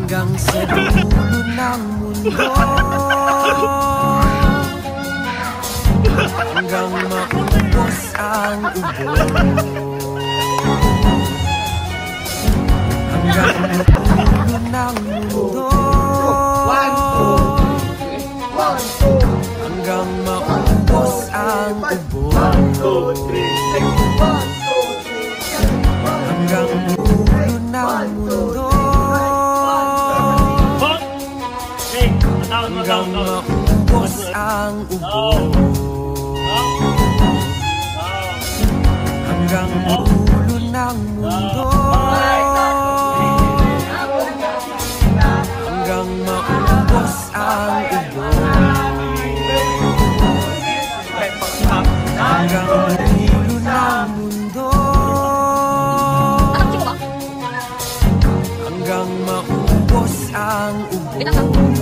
hanggang sa dulo ng mundo, hanggang maubos ang ubo, hanggang dulo ng mundo, hanggang maubos ang ubo, hanggang dulo ng mundo, hanggang maubos ang ubo, hanggang dulo ng mundo, hanggang maubos ang ubo, hanggang dulo ng mundo, hanggang maubos ang ubo.